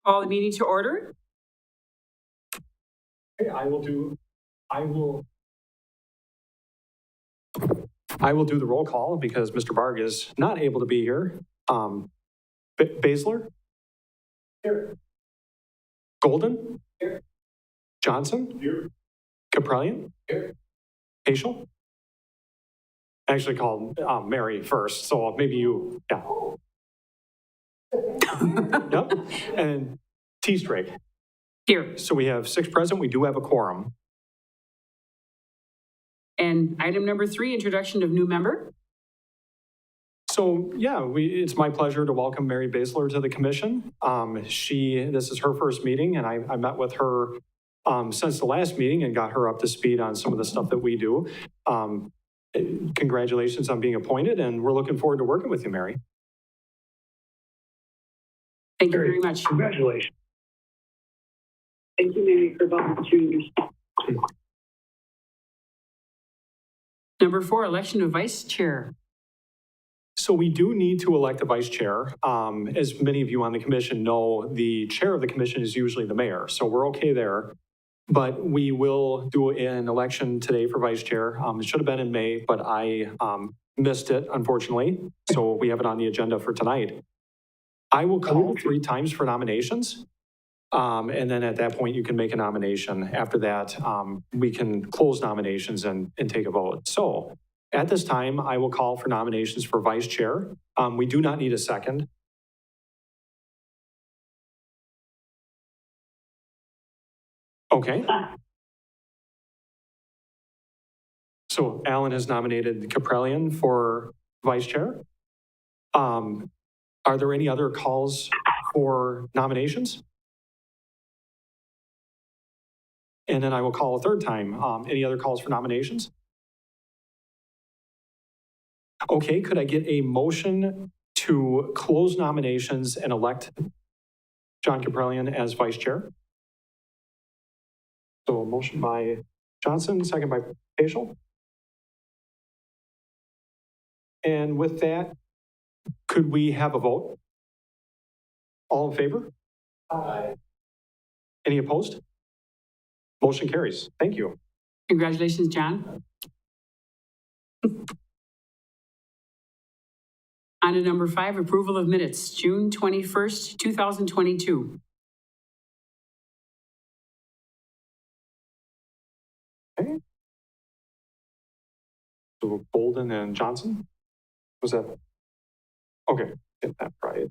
Call the meeting to order. Okay, I will do the roll call because Mr. Barg is not able to be here. Basler? Here. Golden? Here. Johnson? Here. Caprellian? Here. Paschal? I actually called Mary first, so maybe you, yeah. Yep, and T-Strake. Here. So we have 6 present. We do have a quorum. And item number 3, introduction of new member. So yeah, it's my pleasure to welcome Mary Basler to the commission. This is her first meeting, and I met with her since the last meeting and got her up to speed on some of the stuff that we do. Congratulations on being appointed, and we're looking forward to working with you, Mary. Thank you very much. Congratulations. Thank you, Mary, for volunteering. Number 4, election of vice chair. So we do need to elect a vice chair. As many of you on the commission know, the chair of the commission is usually the mayor, so we're okay there. But we will do an election today for vice chair. It should have been in May, but I missed it, unfortunately. So we have it on the agenda for tonight. I will call 3 times for nominations. And then at that point, you can make a nomination. After that, we can close nominations and take a vote. So at this time, I will call for nominations for vice chair. We do not need a second. Okay. So Alan has nominated Caprellian for vice chair. Are there any other calls for nominations? And then I will call a 3rd time. Any other calls for nominations? Okay, could I get a motion to close nominations and elect John Caprellian as vice chair? So a motion by Johnson, second by Paschal. And with that, could we have a vote? All in favor? Aye. Any opposed? Motion carries. Thank you. Congratulations, John. On to number 5, approval of minutes, June 21st, 2022. Okay. So Bolden and Johnson? Was that? Okay, get that right.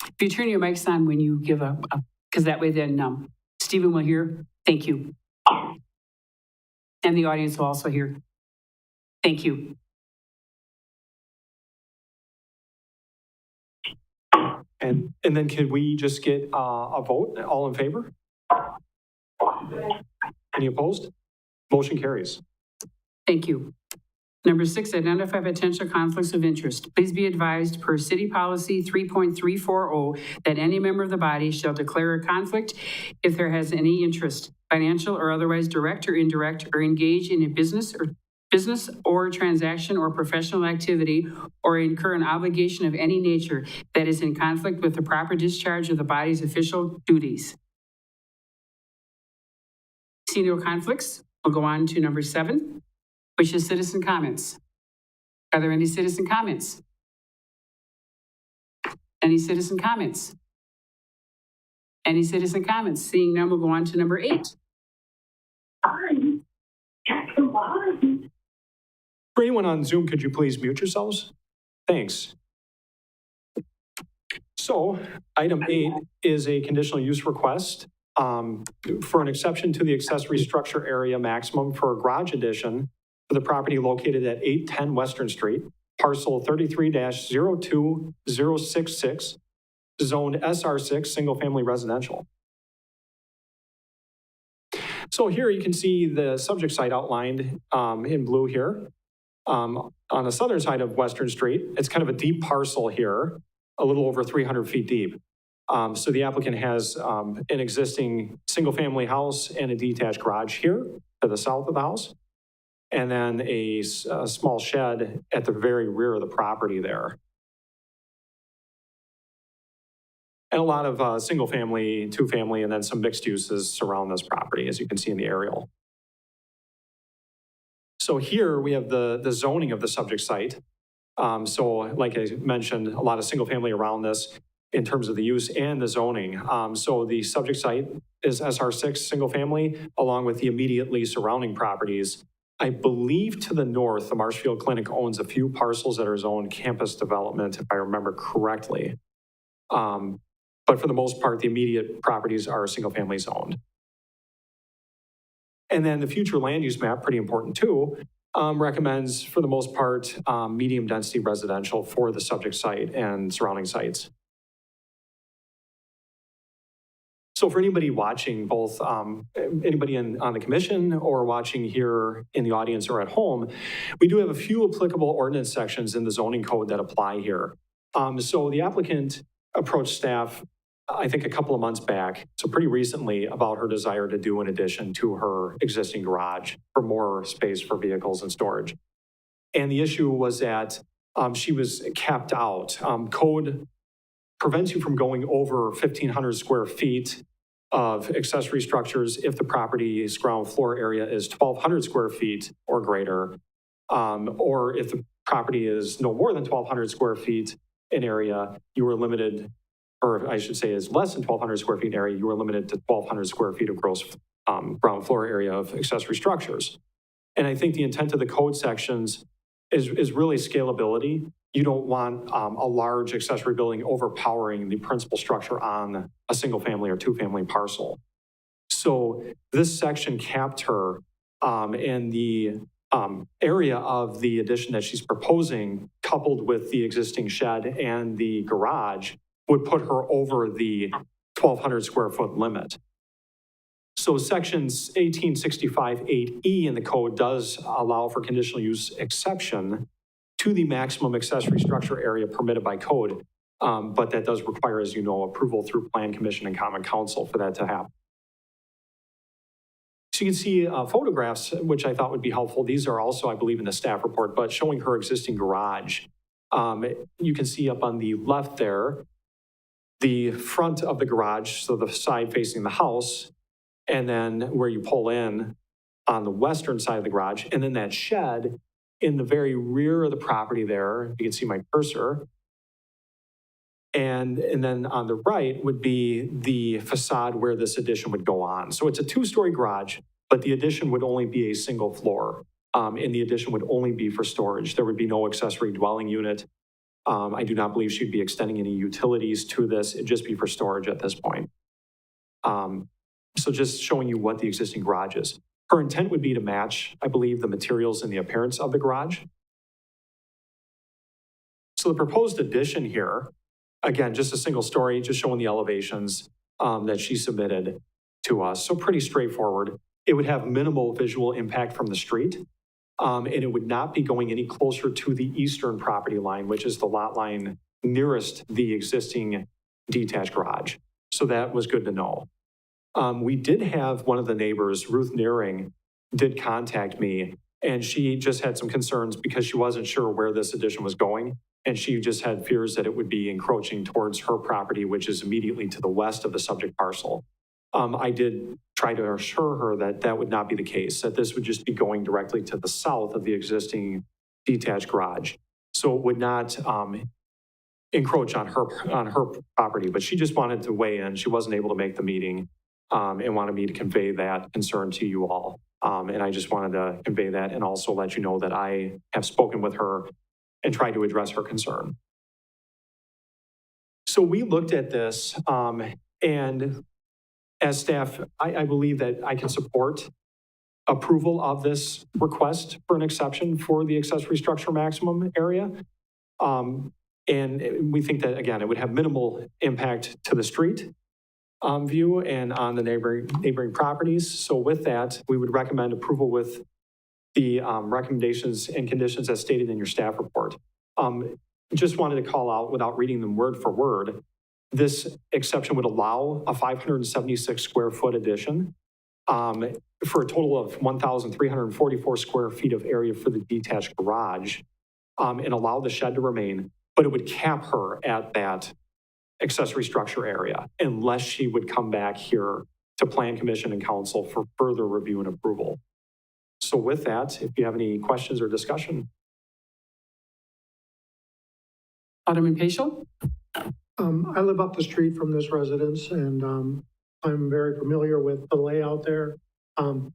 If you turn your mics on when you give up, because that way then Stephen will hear. Thank you. And the audience will also hear. Thank you. And then can we just get a vote? All in favor? Any opposed? Motion carries. Thank you. Number 6, identify potential conflicts of interest. Please be advised per City Policy 3.340 that any member of the body shall declare a conflict if there has any interest, financial or otherwise direct or indirect, or engage in a business or transaction or professional activity, or incur an obligation of any nature that is in conflict with the proper discharge of the body's official duties. See no conflicts. We'll go on to number 7, which is citizen comments. Are there any citizen comments? Any citizen comments? Any citizen comments? Seeing none, we'll go on to number 8. For anyone on Zoom, could you please mute yourselves? Thanks. So item 8 is a conditional use request for an exception to the accessory structure area maximum for a garage addition for the property located at 810 Western Street, parcel 33-02066, zoned SR6, single family residential. So here you can see the subject site outlined in blue here. On the southern side of Western Street, it's kind of a deep parcel here, a little over 300 feet deep. So the applicant has an existing single family house and a detached garage here to the south of the house. And then a small shed at the very rear of the property there. And a lot of single family, two family, and then some mixed uses surround this property, as you can see in the aerial. So here we have the zoning of the subject site. So like I mentioned, a lot of single family around this in terms of the use and the zoning. So the subject site is SR6 single family, along with the immediately surrounding properties. I believe to the north, the Marshfield Clinic owns a few parcels that are zoned campus development, if I remember correctly. But for the most part, the immediate properties are single family zoned. And then the future land use map, pretty important too, recommends for the most part medium density residential for the subject site and surrounding sites. So for anybody watching, both anybody on the commission or watching here in the audience or at home, we do have a few applicable ordinance sections in the zoning code that apply here. So the applicant approached staff, I think a couple of months back, so pretty recently, about her desire to do an addition to her existing garage for more space for vehicles and storage. And the issue was that she was capped out. Code prevents you from going over 1,500 square feet of accessory structures if the property's ground floor area is 1,200 square feet or greater, or if the property is no more than 1,200 square feet in area, you are limited, or I should say is less than 1,200 square feet area, you are limited to 1,200 square feet of gross ground floor area of accessory structures. And I think the intent of the code sections is really scalability. You don't want a large accessory building overpowering the principal structure on a single family or two family parcel. So this section capped her, and the area of the addition that she's proposing, coupled with the existing shed and the garage, would put her over the 1,200 square foot limit. So sections 1865-8E in the code does allow for conditional use exception to the maximum accessory structure area permitted by code. But that does require, as you know, approval through Plan Commission and Common Council for that to happen. So you can see photographs, which I thought would be helpful. These are also, I believe, in the staff report, but showing her existing garage. You can see up on the left there, the front of the garage, so the side facing the house, and then where you pull in on the western side of the garage, and then that shed in the very rear of the property there, you can see my cursor. And then on the right would be the facade where this addition would go on. So it's a two-story garage, but the addition would only be a single floor. And the addition would only be for storage. There would be no accessory dwelling unit. I do not believe she'd be extending any utilities to this. It'd just be for storage at this point. So just showing you what the existing garage is. Her intent would be to match, I believe, the materials and the appearance of the garage. So the proposed addition here, again, just a single story, just showing the elevations that she submitted to us. So pretty straightforward. It would have minimal visual impact from the street. And it would not be going any closer to the eastern property line, which is the lot line nearest the existing detached garage. So that was good to know. We did have one of the neighbors, Ruth Nearing, did contact me, and she just had some concerns because she wasn't sure where this addition was going. And she just had fears that it would be encroaching towards her property, which is immediately to the west of the subject parcel. I did try to assure her that that would not be the case, that this would just be going directly to the south of the existing detached garage. So it would not encroach on her property, but she just wanted to weigh in. She wasn't able to make the meeting and wanted me to convey that concern to you all. And I just wanted to convey that and also let you know that I have spoken with her and tried to address her concern. So we looked at this and as staff, I believe that I can support approval of this request for an exception for the accessory structure maximum area. And we think that, again, it would have minimal impact to the street view and on the neighboring properties. So with that, we would recommend approval with the recommendations and conditions as stated in your staff report. Just wanted to call out, without reading them word for word, this exception would allow a 576 square foot addition for a total of 1,344 square feet of area for the detached garage and allow the shed to remain, but it would cap her at that accessory structure area unless she would come back here to Plan Commission and Council for further review and approval. So with that, if you have any questions or discussion. Alderman Paschal? I live up the street from this residence, and I'm very familiar with the layout there. You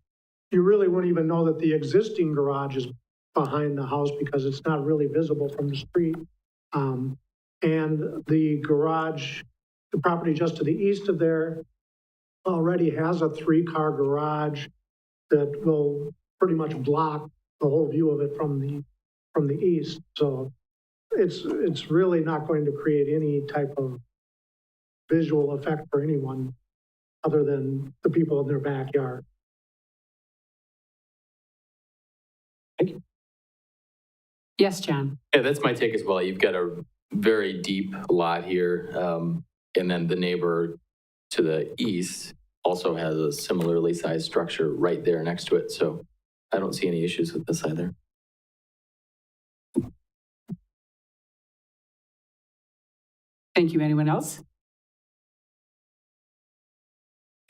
really wouldn't even know that the existing garage is behind the house because it's not really visible from the street. And the garage, the property just to the east of there already has a 3-car garage that will pretty much block the whole view of it from the east. So it's really not going to create any type of visual effect for anyone other than the people in their backyard. Thank you. Yes, John. Yeah, that's my take as well. You've got a very deep lot here. And then the neighbor to the east also has a similarly sized structure right there next to it. So I don't see any issues with this either. Thank you. Anyone else?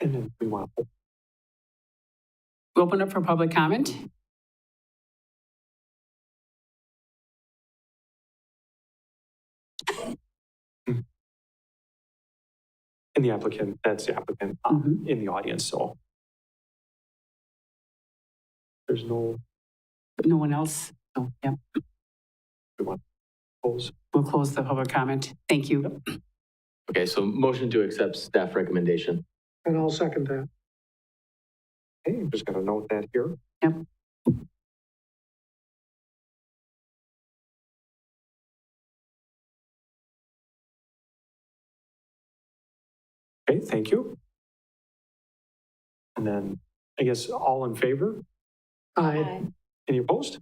And then we want to We open up for public comment. and the applicant, that's the applicant in the audience. So there's no, No one else? Oh, yeah. we want to close. We'll close the public comment. Thank you. Okay, so motion to accept staff recommendation. And I'll second that. Okay, I'm just going to note that here. Yep. Okay, thank you. And then I guess all in favor? Aye. Any opposed?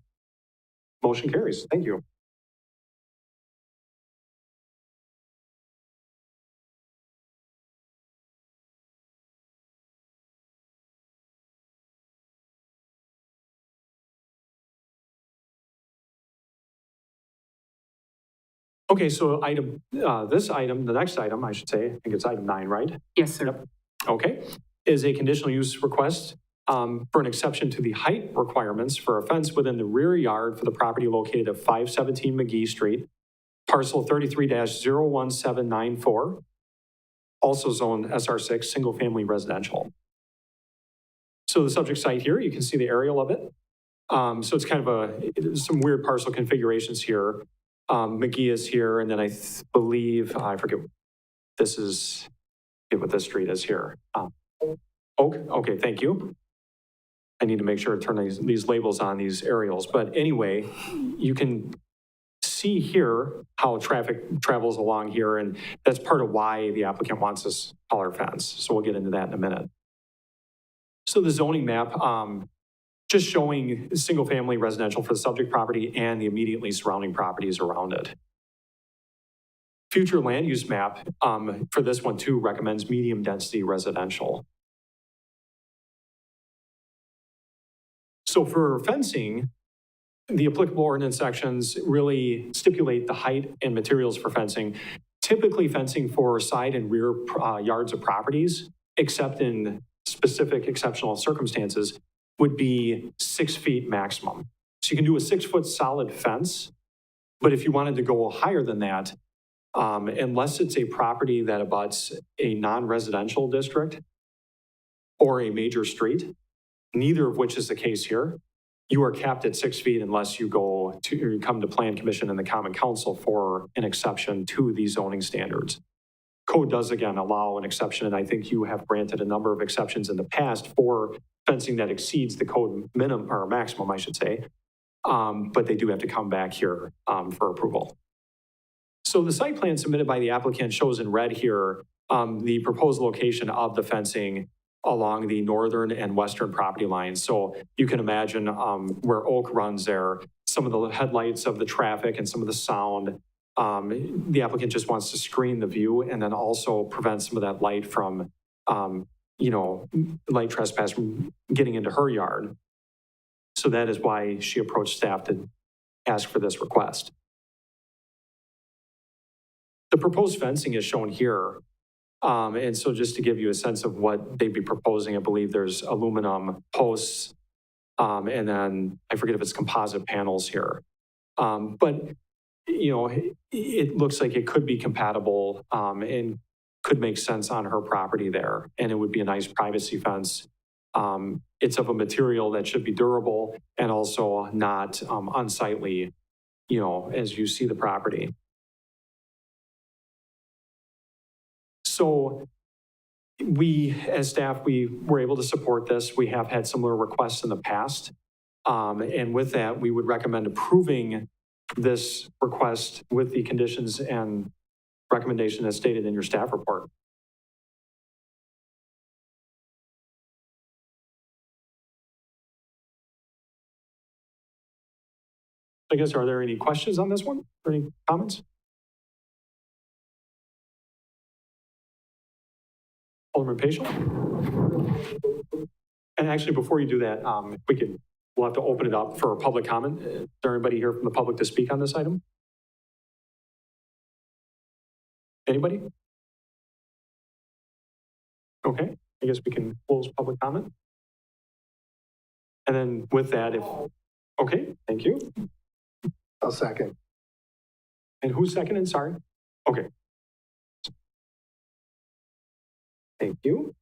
Motion carries. Thank you. Okay, so this item, the next item, I should say, I think it's item 9, right? Yes, sir. Yep. Okay, is a conditional use request for an exception to the height requirements for a fence within the rear yard for the property located at 517 McGee Street, parcel 33-01794, also zone SR6, single family residential. So the subject site here, you can see the aerial of it. So it's kind of some weird parcel configurations here. McGee is here, and then I believe, I forget, this is what this street is here. Okay, thank you. I need to make sure to turn these labels on these aerials. But anyway, you can see here how traffic travels along here, and that's part of why the applicant wants this taller fence. So we'll get into that in a minute. So the zoning map, just showing single-family residential for the subject property and the immediately surrounding properties around it. Future land use map for this one too recommends medium-density residential. So for fencing, the applicable ordinance sections really stipulate the height and materials for fencing. Typically fencing for side and rear yards of properties, except in specific exceptional circumstances, would be 6 feet maximum. So you can do a 6-foot solid fence, but if you wanted to go higher than that, unless it's a property that abuts a non-residential district or a major street, neither of which is the case here, you are capped at 6 feet unless you come to Plan Commission and the Common Council for an exception to these zoning standards. Code does again allow an exception, and I think you have granted a number of exceptions in the past for fencing that exceeds the code minimum or maximum, I should say. But they do have to come back here for approval. So the site plan submitted by the applicant shows in red here the proposed location of the fencing along the northern and western property lines. So you can imagine where Oak runs there, some of the headlights of the traffic and some of the sound. The applicant just wants to screen the view and then also prevent some of that light from, light trespass from getting into her yard. So that is why she approached staff to ask for this request. The proposed fencing is shown here. And so just to give you a sense of what they'd be proposing, I believe there's aluminum posts, and then I forget if it's composite panels here. But, you know, it looks like it could be compatible, and could make sense on her property there. And it would be a nice privacy fence. It's of a material that should be durable and also not unsightly, you know, as you see the property. So we, as staff, we were able to support this. We have had similar requests in the past. And with that, we would recommend approving this request with the conditions and recommendation as stated in your staff report. I guess, are there any questions on this one or any comments? Alderman Paschal? And actually, before you do that, if we'll have to open it up for public comment. Is there anybody here from the public to speak on this item? Anybody? Okay, I guess we can close public comment. And then with that, okay, thank you. I'll second. And who's seconded? Sorry. Okay. Thank you.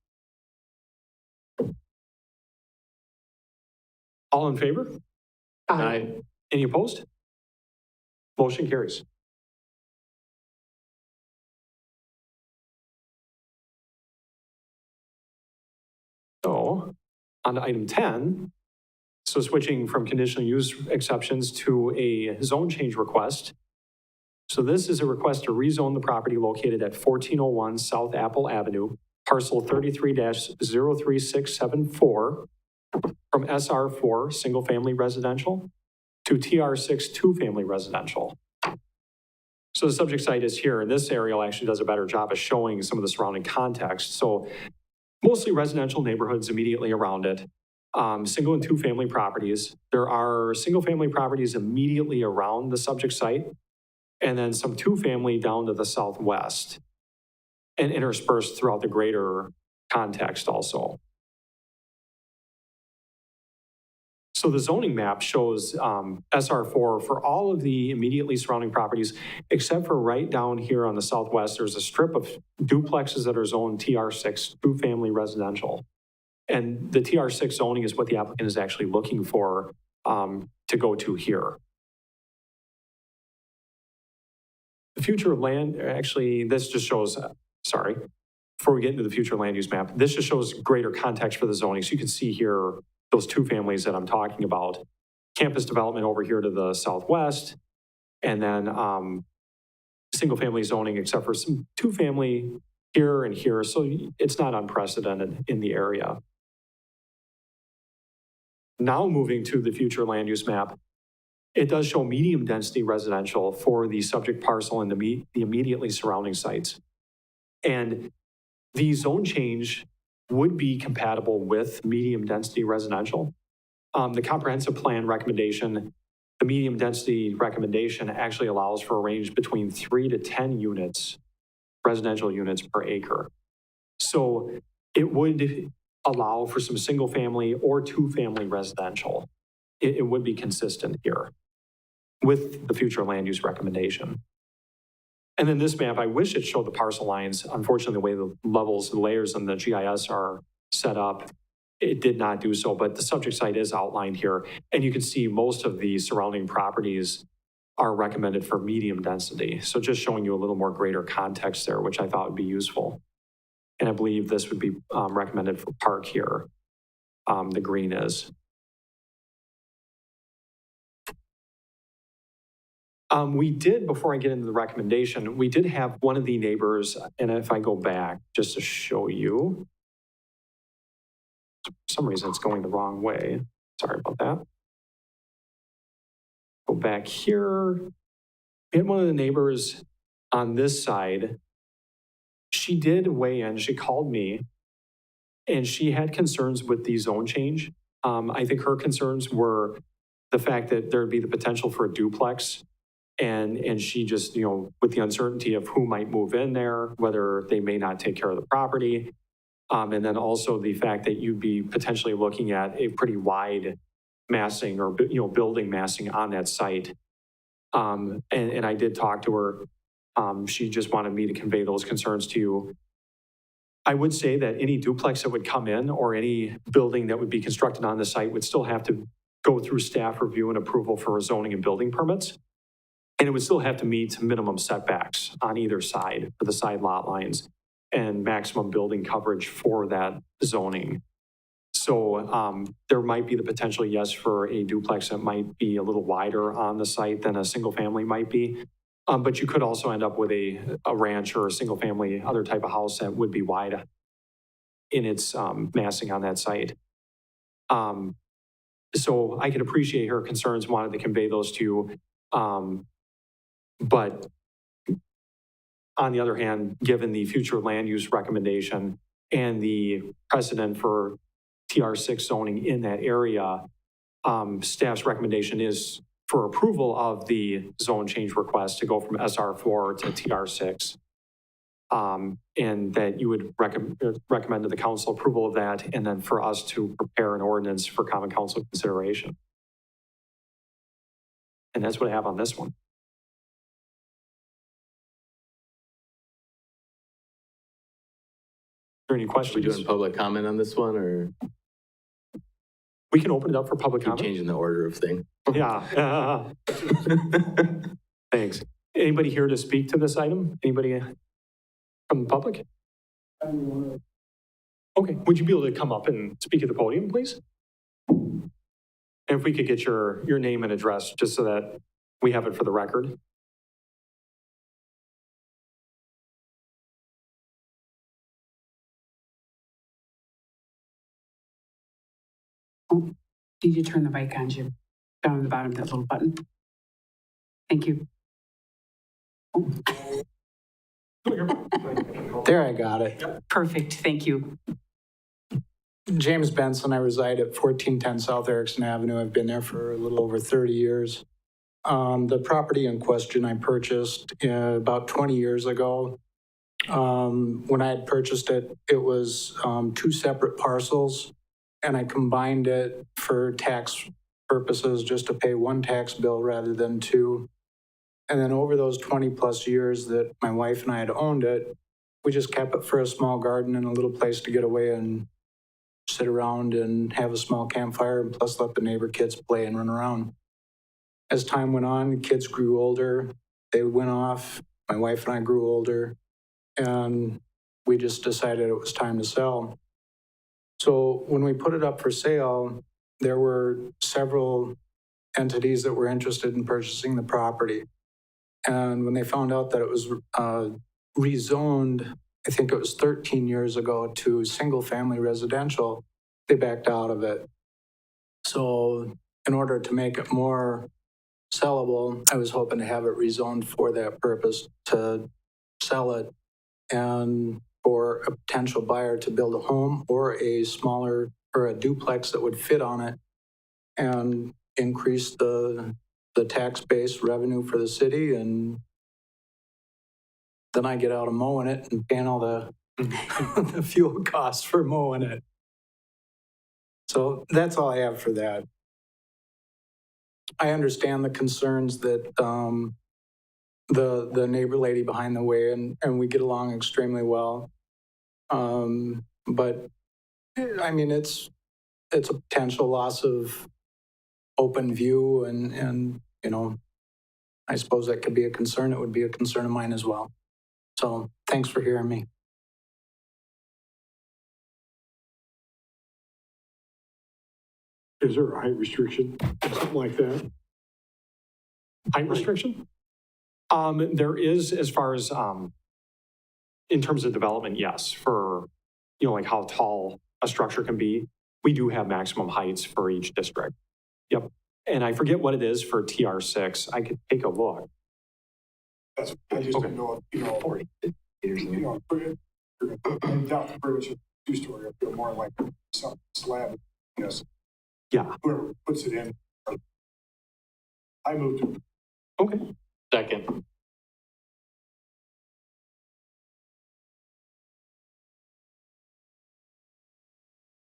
All in favor? Aye. Any opposed? Motion carries. So, on to item 10. So switching from conditional use exceptions to a zone change request. So this is a request to rezone the property located at 1401 South Apple Avenue, parcel 33-03674, from SR4, single-family residential, to TR6, two-family residential. So the subject site is here, and this aerial actually does a better job of showing some of the surrounding context. So mostly residential neighborhoods immediately around it, single and two-family properties. There are single-family properties immediately around the subject site, and then some two-family down to the southwest, and interspersed throughout the greater context also. So the zoning map shows SR4 for all of the immediately surrounding properties, except for right down here on the southwest. There's a strip of duplexes that are zoned TR6, two-family residential. And the TR6 zoning is what the applicant is actually looking for to go to here. The future land, actually, this just shows, sorry, before we get into the future land use map, this just shows greater context for the zoning. So you can see here those two families that I'm talking about. Campus development over here to the southwest, and then single family zoning except for some two family here and here. So it's not unprecedented in the area. Now moving to the future land use map, it does show medium density residential for the subject parcel and the immediately surrounding sites. And the zone change would be compatible with medium density residential. The comprehensive plan recommendation, the medium density recommendation actually allows for a range between 3 to 10 units, residential units per acre. So it would allow for some single family or two family residential. It would be consistent here with the future land use recommendation. And then this map, I wish it showed the parcel lines. Unfortunately, the way the levels, the layers in the GIS are set up, it did not do so, but the subject site is outlined here. And you can see most of the surrounding properties are recommended for medium density. So just showing you a little more greater context there, which I thought would be useful. And I believe this would be recommended for park here. The green is. We did, before I get into the recommendation, we did have one of the neighbors, and if I go back just to show you, for some reason it's going the wrong way. Sorry about that. Go back here. We had one of the neighbors on this side. She did weigh in, she called me, and she had concerns with the zone change. I think her concerns were the fact that there'd be the potential for a duplex. And she just, with the uncertainty of who might move in there, whether they may not take care of the property. And then also the fact that you'd be potentially looking at a pretty wide massing or, building massing on that site. And I did talk to her. She just wanted me to convey those concerns to you. I would say that any duplex that would come in or any building that would be constructed on the site would still have to go through staff review and approval for zoning and building permits. And it would still have to meet minimum setbacks on either side for the side lot lines and maximum building coverage for that zoning. So there might be the potential, yes, for a duplex that might be a little wider on the site than a single family might be. But you could also end up with a ranch or a single family, other type of house that would be wide in its massing on that site. So I can appreciate her concerns, wanted to convey those to you. But on the other hand, given the future land use recommendation and the precedent for TR6 zoning in that area, staff's recommendation is for approval of the zone change request to go from SR4 to TR6. And that you would recommend to the council approval of that, and then for us to prepare an ordinance for common council consideration. And that's what I have on this one. Are there any Are we questions? doing public comment on this one, or We can open it up for public are you comment. changing the order of things? Yeah. Thanks. Anybody here to speak to this item? Anybody from the public? Okay, would you be able to come up and speak at the podium, please? And if we could get your name and address, just so that we have it for the record. Oh, need you to turn the mic on, Jim. Down at the bottom, that little button. Thank you. Oh, There, I got it. perfect, thank you. James Benson, I reside at 1410 South Erickson Avenue. I've been there for a little over 30 years. The property in question I purchased about 20 years ago. When I had purchased it, it was 2 separate parcels, and I combined it for tax purposes just to pay 1 tax bill rather than 2. And then over those 20 plus years that my wife and I had owned it, we just kept it for a small garden and a little place to get away and sit around and have a small campfire, and plus let the neighbor kids play and run around. As time went on, the kids grew older, they went off, my wife and I grew older, and we just decided it was time to sell. So when we put it up for sale, there were several entities that were interested in purchasing the property. And when they found out that it was rezoned, I think it was 13 years ago, to single-family residential, they backed out of it. So in order to make it more sellable, I was hoping to have it rezoned for that purpose, to sell it and for a potential buyer to build a home or a smaller or a duplex that would fit on it and increase the tax base revenue for the city. And then I get out of mowing it and paying all the, the fuel costs for mowing it. So that's all I have for that. I understand the concerns that the neighbor lady behind the way, and we get along extremely well. But I mean, it's a potential loss of open view, and I suppose that could be a concern. It would be a concern of mine as well. So thanks for hearing me. Is there a height restriction, something like that? Height restriction? There is, as far as, in terms of development, yes, for, like how tall a structure can be. We do have maximum heights for each district. Yep. And I forget what it is for TR6. I could take a look. That's, I just didn't know, 40. put it, I doubt the pretty much a 2-story, I feel more like some slab, yes, Yeah. whoever puts it in. I moved to Okay. Second.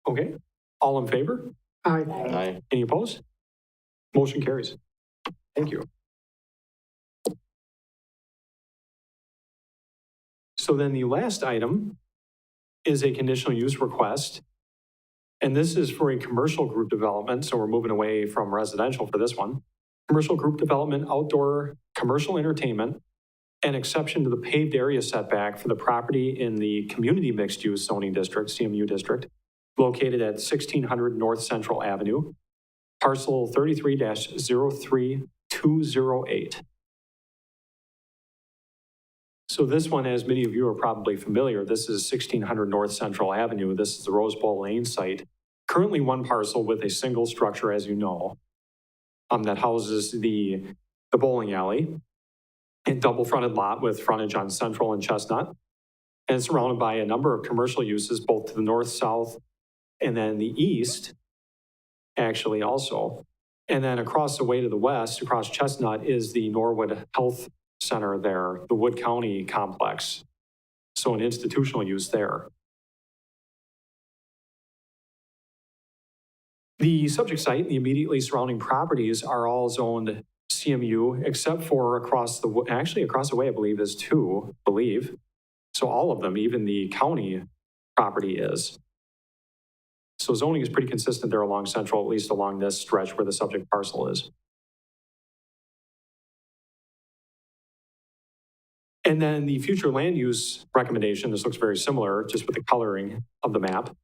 Okay, all in favor? Aye. Aye. Any opposed? Motion carries. Thank you. So then the last item is a conditional use request. And this is for a commercial group development, so we're moving away from residential for this one. Commercial group development, outdoor commercial entertainment, an exception to the paved area setback for the property in the community mixed use zoning district, CMU district, located at 1600 North Central Avenue, parcel 33-03208. So this one, as many of you are probably familiar, this is 1600 North Central Avenue. This is the Rose Bowl Lane site. Currently one parcel with a single structure, as you know, that houses the bowling alley, a double fronted lot with frontage on Central and Chestnut. And it's surrounded by a number of commercial uses, both to the north, south, and then the east, actually also. And then across the way to the west, across Chestnut, is the Norwood Health Center there, the Wood County complex. So an institutional use there. The subject site, the immediately surrounding properties are all zoned CMU, except for across the way, I believe, is two, So all of them, even the county property is. So zoning is pretty consistent there along Central, at least along this stretch where the subject parcel is. And then the future land use recommendation, this looks very similar, just with the coloring of the map.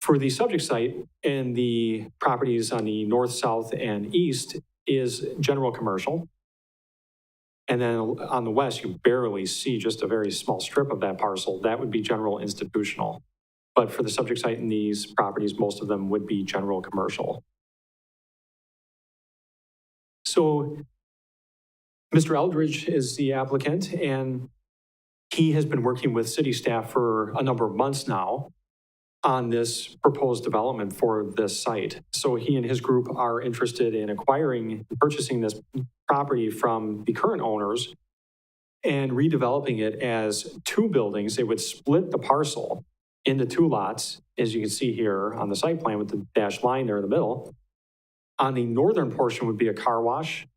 For the subject site and the properties on the north, south, and east is general commercial. And then on the west, you barely see just a very small strip of that parcel. That would be general institutional. But for the subject site in these properties, most of them would be general commercial. So Mr. Eldridge is the applicant, and he has been working with city staff for a number of months now on this proposed development for this site. So he and his group are interested in purchasing this property from the current owners and redeveloping it as two buildings. They would split the parcel into two lots, as you can see here on the site plan with the dashed line there in the middle. On the northern portion would be a car wash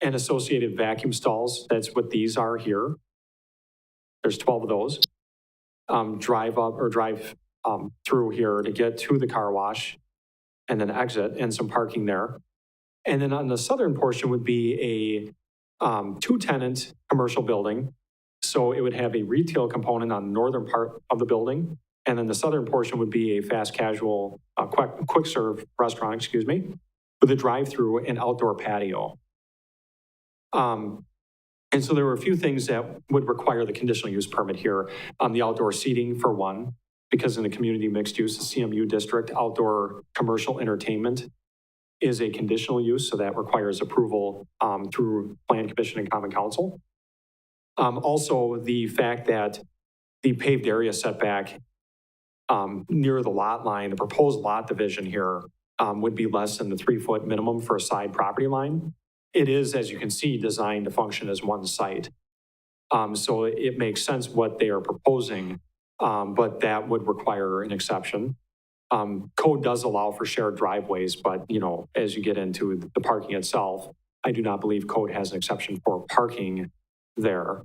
and associated vacuum stalls. That's what these are here. There's 12 of those. Drive through here to get to the car wash and then exit, and some parking there. And then on the southern portion would be a two-tenant commercial building. So it would have a retail component on the northern part of the building. And then the southern portion would be a fast casual, quick serve restaurant, with a drive-through and outdoor patio. And so there were a few things that would require the conditional use permit here. The outdoor seating for one, because in the community mixed use, the CMU district, outdoor commercial entertainment is a conditional use, so that requires approval through Plan Commission and Common Council. Also, the fact that the paved area setback near the lot line, the proposed lot division here would be less than the 3-foot minimum for a side property line. It is, as you can see, designed to function as one site. So it makes sense what they are proposing, but that would require an exception. Code does allow for shared driveways, but as you get into the parking itself, I do not believe code has an exception for parking there.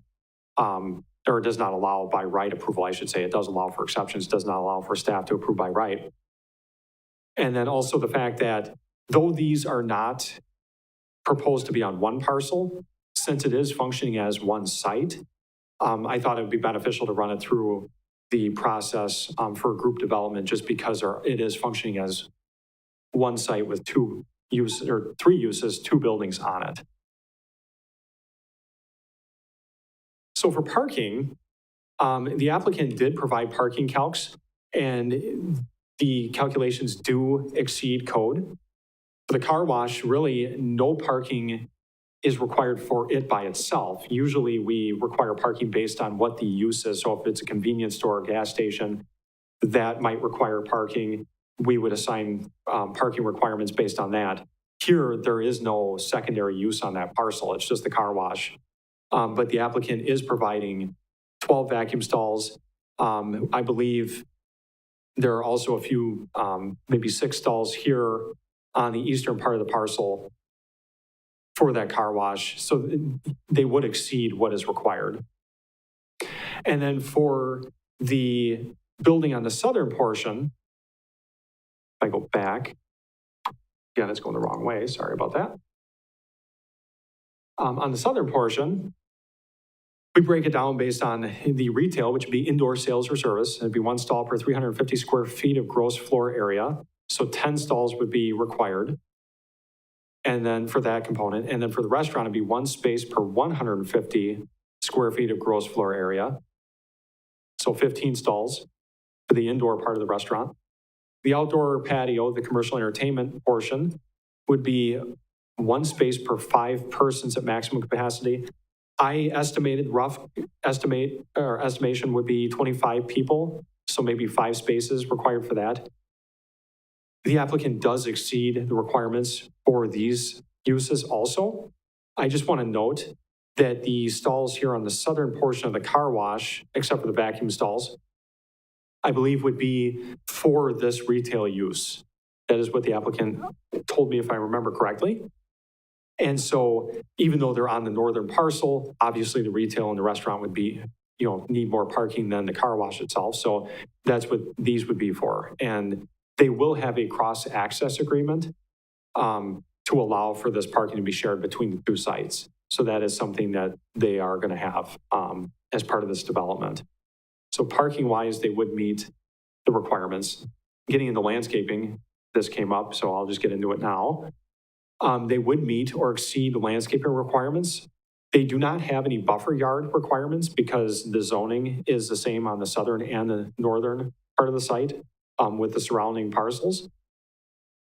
Or it does not allow by right approval, I should say. It does allow for exceptions, does not allow for staff to approve by right. And then also the fact that though these are not proposed to be on one parcel, since it is functioning as one site, I thought it would be beneficial to run it through the process for group development, just because it is functioning as one site with three uses, two buildings on it. So for parking, the applicant did provide parking calcs, and the calculations do exceed code. For the car wash, really no parking is required for it by itself. Usually we require parking based on what the use is. So if it's a convenience store or gas station, that might require parking. We would assign parking requirements based on that. Here, there is no secondary use on that parcel. It's just the car wash. But the applicant is providing 12 vacuum stalls. I believe there are also a few, maybe 6 stalls here on the eastern part of the parcel for that car wash. So they would exceed what is required. And then for the building on the southern portion, if I go back, again, it's going the wrong way. Sorry about that. On the southern portion, we break it down based on the retail, which would be indoor sales or service. It'd be 1 stall per 350 square feet of gross floor area. So 10 stalls would be required. And then for that component, and then for the restaurant, it'd be 1 space per 150 square feet of gross floor area. So 15 stalls for the indoor part of the restaurant. The outdoor patio, the commercial entertainment portion, would be 1 space per 5 persons at maximum capacity. I estimated, estimation would be 25 people, so maybe 5 spaces required for that. The applicant does exceed the requirements for these uses also. I just want to note that the stalls here on the southern portion of the car wash, except for the vacuum stalls, I believe would be for this retail use. That is what the applicant told me, if I remember correctly. And so even though they're on the northern parcel, obviously the retail and the restaurant would be, need more parking than the car wash itself. So that's what these would be for. And they will have a cross-access agreement to allow for this parking to be shared between the 2 sites. So that is something that they are going to have as part of this development. So parking-wise, they would meet the requirements. Getting into landscaping, this came up, so I'll just get into it now. They would meet or exceed the landscaping requirements. They do not have any buffer yard requirements because the zoning is the same on the southern and the northern part of the site with the surrounding parcels.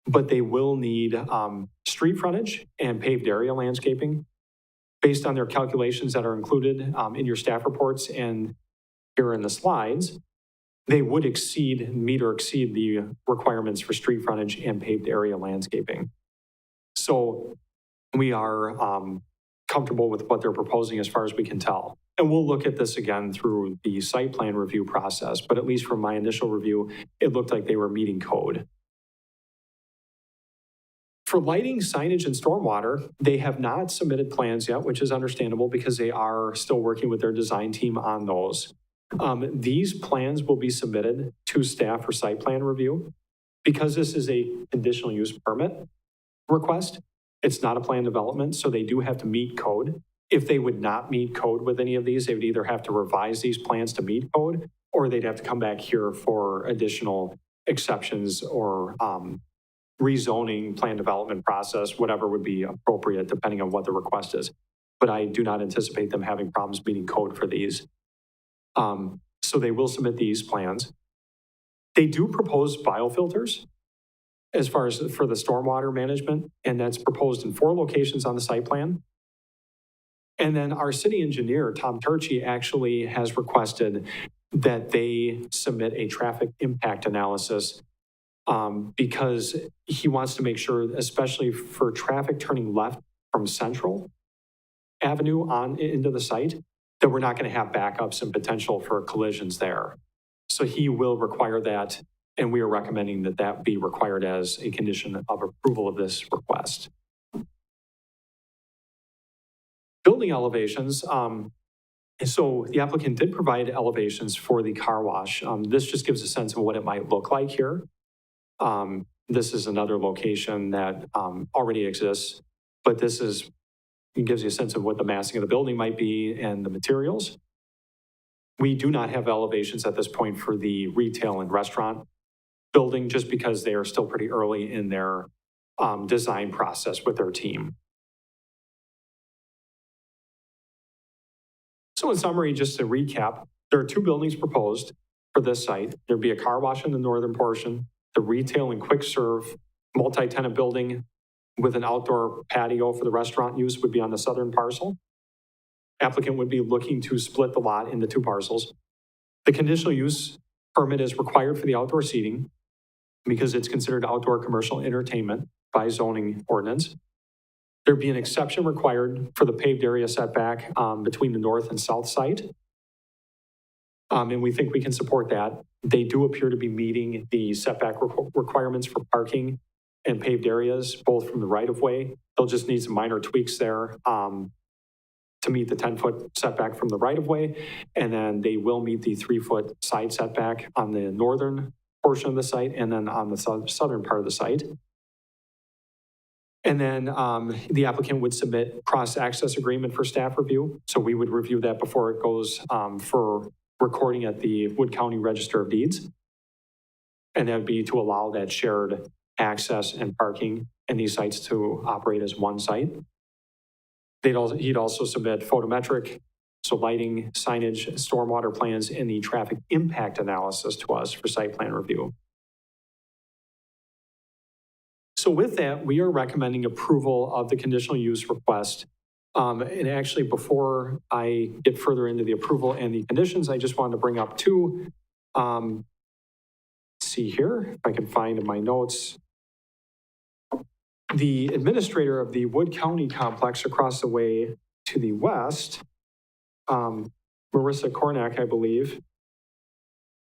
But they will need street frontage and paved area landscaping based on their calculations that are included in your staff reports and here in the slides. They would meet or exceed the requirements for street frontage and paved area landscaping. So we are comfortable with what they're proposing as far as we can tell. And we'll look at this again through the site plan review process, but at least from my initial review, it looked like they were meeting code. For lighting, signage, and stormwater, they have not submitted plans yet, which is understandable because they are still working with their design team on those. These plans will be submitted to staff for site plan review. Because this is a conditional use permit request, it's not a plan development, so they do have to meet code. If they would not meet code with any of these, they would either have to revise these plans to meet code, or they'd have to come back here for additional exceptions or rezoning, plan development process, whatever would be appropriate depending on what the request is. But I do not anticipate them having problems meeting code for these. So they will submit these plans. They do propose biofilters as far as for the stormwater management, and that's proposed in 4 locations on the site plan. And then our city engineer, Tom Turchi, actually has requested that they submit a traffic impact analysis because he wants to make sure, especially for traffic turning left from Central Avenue on into the site, that we're not going to have backups and potential for collisions there. So he will require that, and we are recommending that that be required as a condition of approval of this request. Building elevations. So the applicant did provide elevations for the car wash. This just gives a sense of what it might look like here. This is another location that already exists, but it gives you a sense of what the massing of the building might be and the materials. We do not have elevations at this point for the retail and restaurant building just because they are still pretty early in their design process with their team. So in summary, just to recap, there are 2 buildings proposed for this site. There'd be a car wash in the northern portion, the retail and quick serve multi-tenant building with an outdoor patio for the restaurant use would be on the southern parcel. Applicant would be looking to split the lot into 2 parcels. The conditional use permit is required for the outdoor seating because it's considered outdoor commercial entertainment. by zoning ordinance. There'd be an exception required for the paved area setback between the north and south site. And we think we can support that. They do appear to be meeting the setback requirements for parking and paved areas, both from the right-of-way. They'll just need some minor tweaks there to meet the 10-foot setback from the right-of-way. And then they will meet the 3-foot side setback on the northern portion of the site and then on the southern part of the site. And then the applicant would submit cross-access agreement for staff review. So we would review that before it goes for recording at the Wood County Register of Deeds. And that would be to allow that shared access and parking in these sites to operate as one site. He'd also submit photometric, so lighting, signage, stormwater plans, and the traffic impact analysis to us for site plan review. So with that, we are recommending approval of the conditional use request. And actually, before I get further into the approval and the conditions, I just wanted to bring up two. See here, if I can find in my notes. The administrator of the Wood County complex across the way to the west, Marissa Kornak, I believe,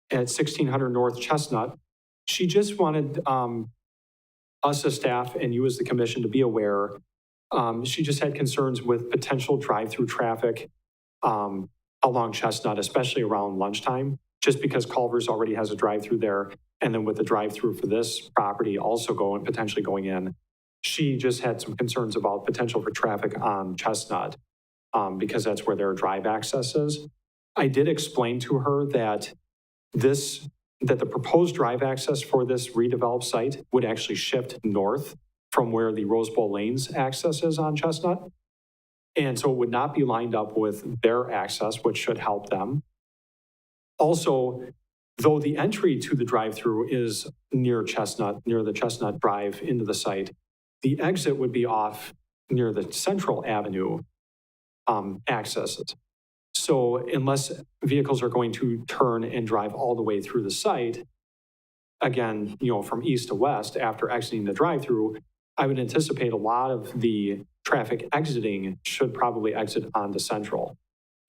at 1600 North Chestnut, she just wanted us as staff and you as the commission to be aware. She just had concerns with potential drive-through traffic along Chestnut, especially around lunchtime, just because Culver's already has a drive-through there. And then with the drive-through for this property also potentially going in, she just had some concerns about potential for traffic on Chestnut because that's where their drive access is. I did explain to her that the proposed drive access for this redeveloped site would actually shift north from where the Rose Bowl Lanes access is on Chestnut. And so it would not be lined up with their access, which should help them. Also, though the entry to the drive-through is near the Chestnut Drive into the site, the exit would be off near the Central Avenue accesses. So unless vehicles are going to turn and drive all the way through the site, again, from east to west after exiting the drive-through, I would anticipate a lot of the traffic exiting should probably exit onto Central.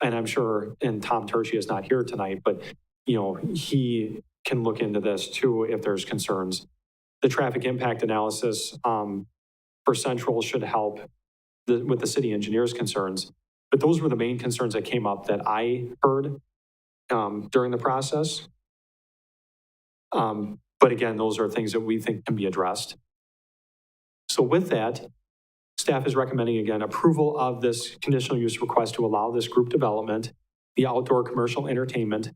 And I'm sure, and Tom Turchi is not here tonight, but he can look into this too if there's concerns. The traffic impact analysis for Central should help with the city engineer's concerns. But those were the main concerns that came up that I heard during the process. But again, those are things that we think can be addressed. So with that, staff is recommending, again, approval of this conditional use request to allow this group development, the outdoor commercial entertainment,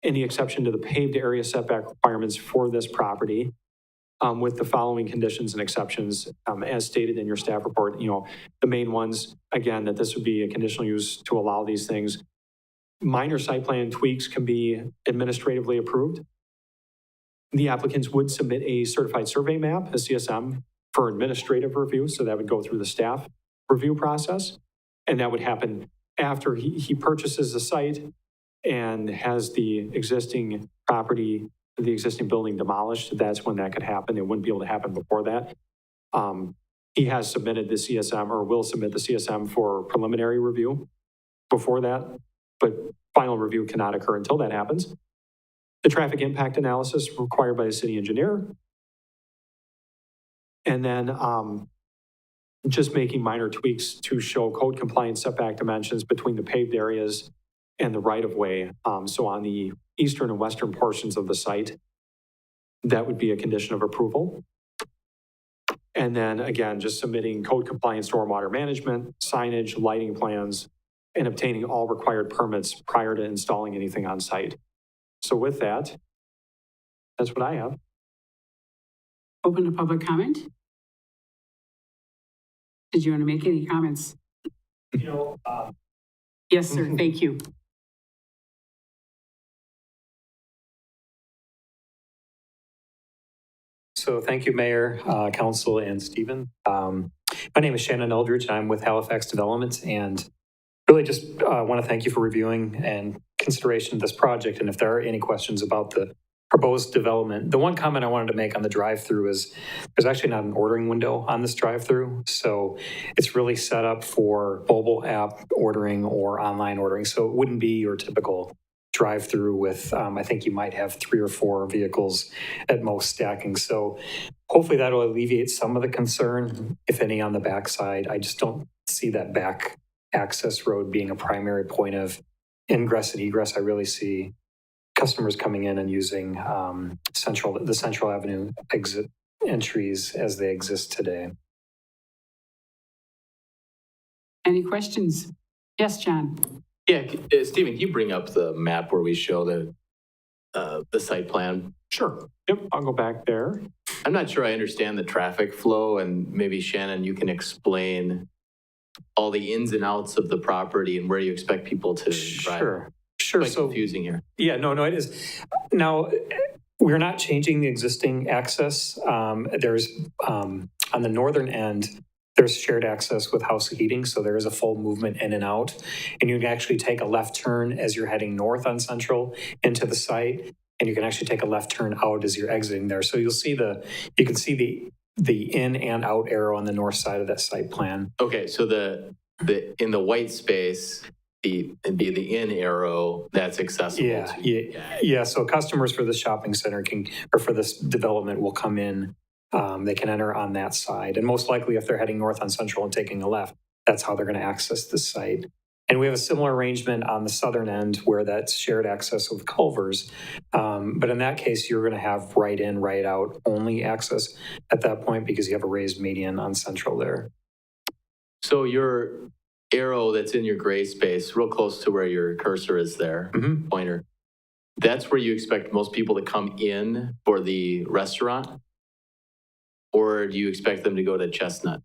any exception to the paved area setback requirements for this property, with the following conditions and exceptions, as stated in your staff report. The main ones, again, that this would be a conditional use to allow these things. Minor site plan tweaks can be administratively approved. The applicants would submit a certified survey map, a CSM, for administrative review. So that would go through the staff review process. And that would happen after he purchases the site and has the existing property, the existing building demolished. That's when that could happen. It wouldn't be able to happen before that. He has submitted the CSM or will submit the CSM for preliminary review before that, but final review cannot occur until that happens. The traffic impact analysis required by the city engineer. And then just making minor tweaks to show code compliant setback dimensions between the paved areas and the right-of-way. So on the eastern and western portions of the site, that would be a condition of approval. And then again, just submitting code compliant stormwater management, signage, lighting plans, and obtaining all required permits prior to installing anything on site. So with that, that's what I have. Open to public comment. Did you want to make any comments? Yes, sir. Thank you. So thank you, Mayor, Council, and Stephen. My name is Shannon Eldridge, and I'm with Halifax Development, and really just want to thank you for reviewing and consideration of this project. And if there are any questions about the proposed development. The one comment I wanted to make on the drive-through is there's actually not an ordering window on this drive-through. So it's really set up for mobile app ordering or online ordering. So it wouldn't be your typical drive-through with, I think you might have 3 or 4 vehicles at most stacking. So hopefully that'll alleviate some of the concern, if any, on the backside. I just don't see that back access road being a primary point of ingress and egress. I really see customers coming in and using the Central Avenue exit entries as they exist today. Any questions? Yes, John? Yeah, Stephen, can you bring up the map where we show the site plan? Sure. Yep, I'll go back there. I'm not sure I understand the traffic flow, and maybe Shannon, you can explain all the ins and outs of the property and where you expect people to drive. Sure. Quite confusing here. Yeah, no, it is. Now, we're not changing the existing access. There's, on the northern end, there's shared access with house heating, so there is a full movement in and out. And you can actually take a left turn as you're heading north on Central into the site, and you can actually take a left turn out as you're exiting there. So you can see the in and out arrow on the north side of that site plan. Okay, so the in the white space, it'd be the in arrow that's accessible. Yeah. So customers for the shopping center or for this development will come in. They can enter on that side. And most likely if they're heading north on Central and taking a left, that's how they're going to access the site. And we have a similar arrangement on the southern end where that's shared access with Culver's. But in that case, you're going to have right in, right out only access at that point because you have a raised median on Central there. So your arrow that's in your gray space, real close to where your cursor is there, pointer, that's where you expect most people to come in for the restaurant? Or do you expect them to go to Chestnut?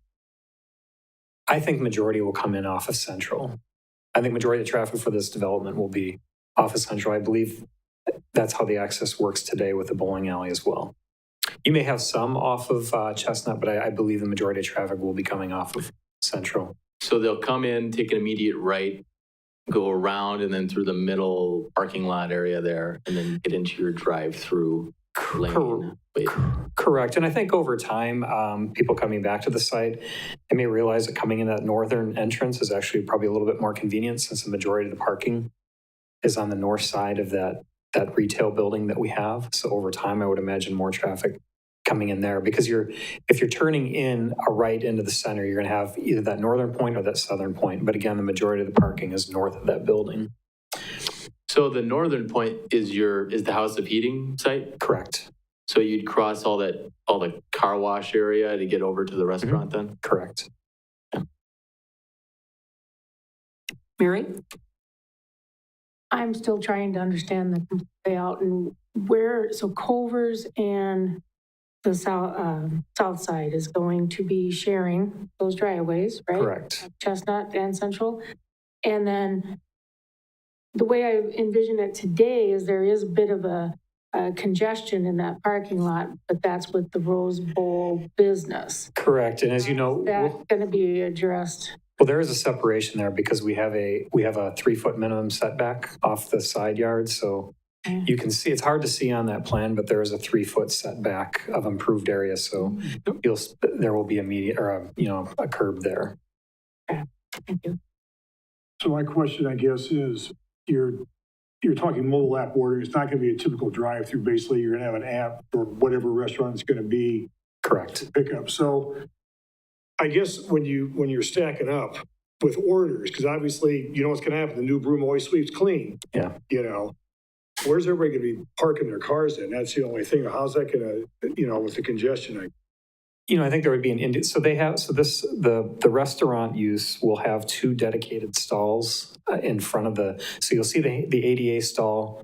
I think majority will come in off of Central. I think majority of the traffic for this development will be off of Central. I believe that's how the access works today with the bowling alley as well. You may have some off of Chestnut, but I believe the majority of traffic will be coming off of Central. So they'll come in, take an immediate right, go around, and then through the middle parking lot area there, and then get into your drive-through lane. Correct. And I think over time, people coming back to the site, they may realize that coming in that northern entrance is actually probably a little bit more convenient since the majority of the parking is on the north side of that retail building that we have. So over time, I would imagine more traffic coming in there because if you're turning in a right into the center, you're going to have either that northern point or that southern point. But again, the majority of the parking is north of that building. So the northern point is the House of Heating site? Correct. So you'd cross all the car wash area to get over to the restaurant then? Correct. Yeah. Mary? I'm still trying to understand the layout and so Culver's and the south side is going to be sharing those driveways, right? Correct. Chestnut and Central. And then the way I envision it today is there is a bit of a congestion in that parking lot, but that's with the Rose Bowl business. Correct. And as you know, Is that going to be addressed? well, there is a separation there because we have a 3-foot minimum setback off the side yard. So you can see, it's hard to see on that plan, but there is a 3-foot setback of improved area. So there will be a curb there. Okay. Thank you. So my question, I guess, is you're talking mobile app ordering. It's not going to be a typical drive-through. Basically, you're going to have an app for whatever restaurant it's going to be. Correct. Pickup. So I guess when you're stacking up with orders, because obviously you know what's going to happen. The new broom always sweeps clean. Yeah. You know, where's everybody going to be parking their cars in? That's the only thing. How's that going to, with the congestion? I think there would be the restaurant use will have 2 dedicated stalls in front of so you'll see the ADA stall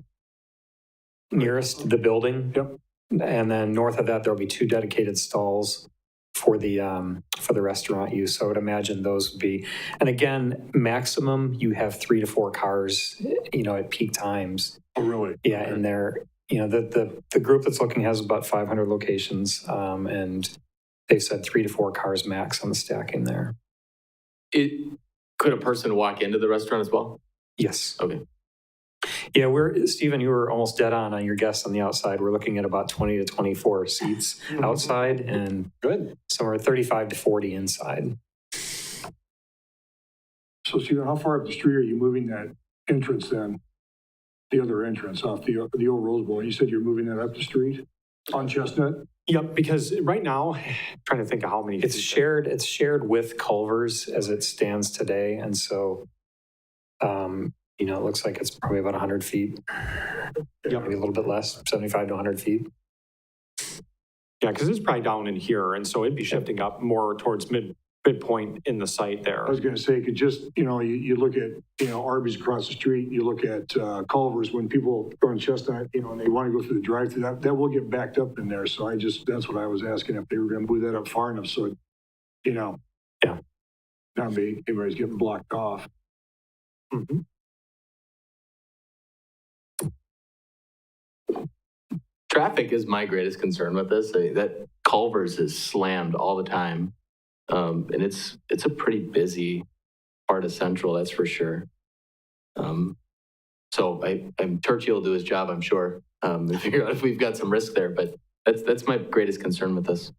nearest the building. Yep. And then north of that, there'll be 2 dedicated stalls for the restaurant use. So I would imagine those would be, and again, maximum you have 3 to 4 cars, at peak times. Oh, really? Yeah. And they're, the group that's looking has about 500 locations, and they've said 3 to 4 cars max on the stacking there. Could a person walk into the restaurant as well? Yes. Okay. Yeah, Stephen, you were almost dead on your guess on the outside. We're looking at about 20 to 24 seats outside and Good. somewhere 35 to 40 inside. So Stephen, how far up the street are you moving that entrance then? The other entrance off the old Rose Bowl? You said you're moving that up the street on Chestnut? Yep, because right now, trying to think of how many. It's shared with Culver's as it stands today. And so, it looks like it's probably about 100 feet, Yep. maybe a little bit less, 75 to 100 feet. Yeah, because it's probably down in here, and so it'd be shifting up more towards midpoint in the site there. I was gonna say, could just, you look at, Arby's across the street, you look at Culver's, when people go on Chestnut, and they want to go through the drive-through, that will get backed up in there. So that's what I was asking, if they were gonna move that up far enough so, Yeah. not be, everybody's getting blocked off. Mhm. Traffic is my greatest concern with this. That Culver's is slammed all the time. And it's a pretty busy part of Central, that's for sure. So Turkey will do his job, I'm sure, to figure out if we've got some risk there, but that's my greatest concern with this.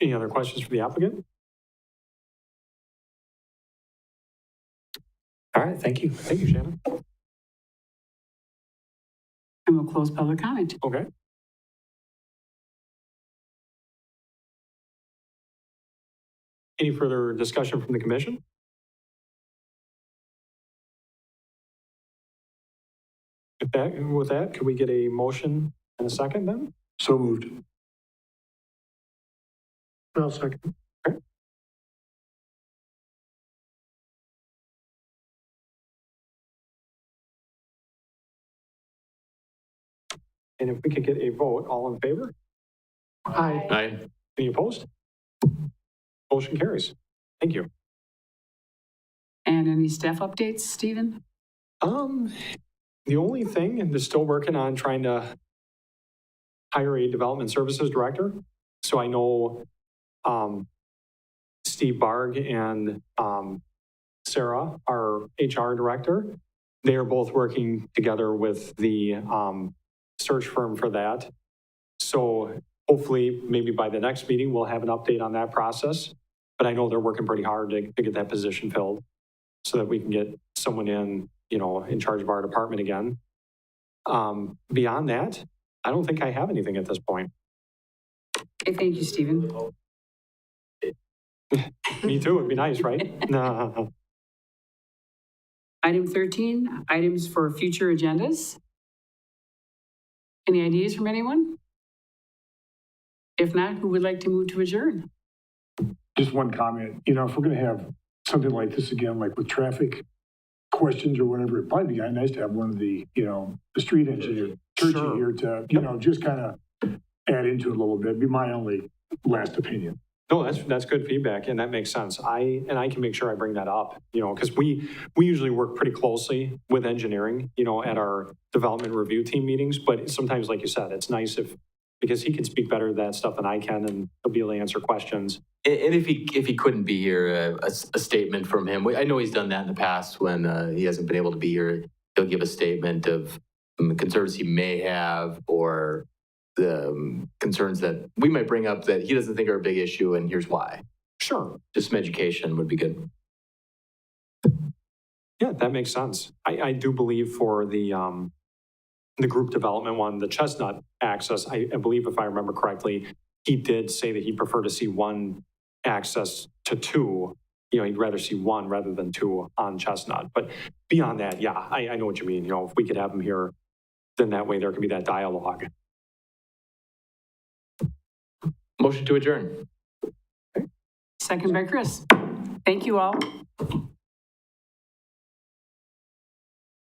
Any other questions for the applicant? All right, thank you. Thank you, Shannon. And we'll close public comment. Okay. Any further discussion from the commission? With that, could we get a motion and a second then? So moved. I'll second. And if we could get a vote, all in favor? Aye. Any opposed? Motion carries. Thank you. And any staff updates, Stephen? The only thing, and they're still working on trying to hire a development services director. So I know Steve Barg and Sarah, our HR director, they are both working together with the search firm for that. So hopefully, maybe by the next meeting, we'll have an update on that process. But I know they're working pretty hard to get that position filled so that we can get someone in charge of our department again. Beyond that, I don't think I have anything at this point. Okay, thank you, Stephen. Me too, it'd be nice, right? No. Item 13, items for future agendas. Any ideas from anyone? If not, who would like to move to adjourn? Just one comment, if we're gonna have something like this again, like with traffic questions or whatever, it'd probably be nice to have one of the, the street engineer, Turkey Sure. here to, just kind of add into it a little bit, be my only last opinion. No, that's good feedback, and that makes sense. I can make sure I bring that up, because we usually work pretty closely with engineering, at our development review team meetings, but sometimes, like you said, it's nice because he can speak better to that stuff than I can, and he'll be able to answer questions. And if he couldn't be here, a statement from him. I know he's done that in the past when he hasn't been able to be here. He'll give a statement of concerns he may have or the concerns that we might bring up that he doesn't think are a big issue, and here's why. Sure. Just some education would be good. Yeah, that makes sense. I do believe for the group development one, the Chestnut access, I believe if I remember correctly, he did say that he'd prefer to see one access to two. He'd rather see one rather than two on Chestnut. But beyond that, yeah, I know what you mean. If we could have him here, then that way there can be that dialogue. Motion to adjourn. Second by Chris. Thank you all.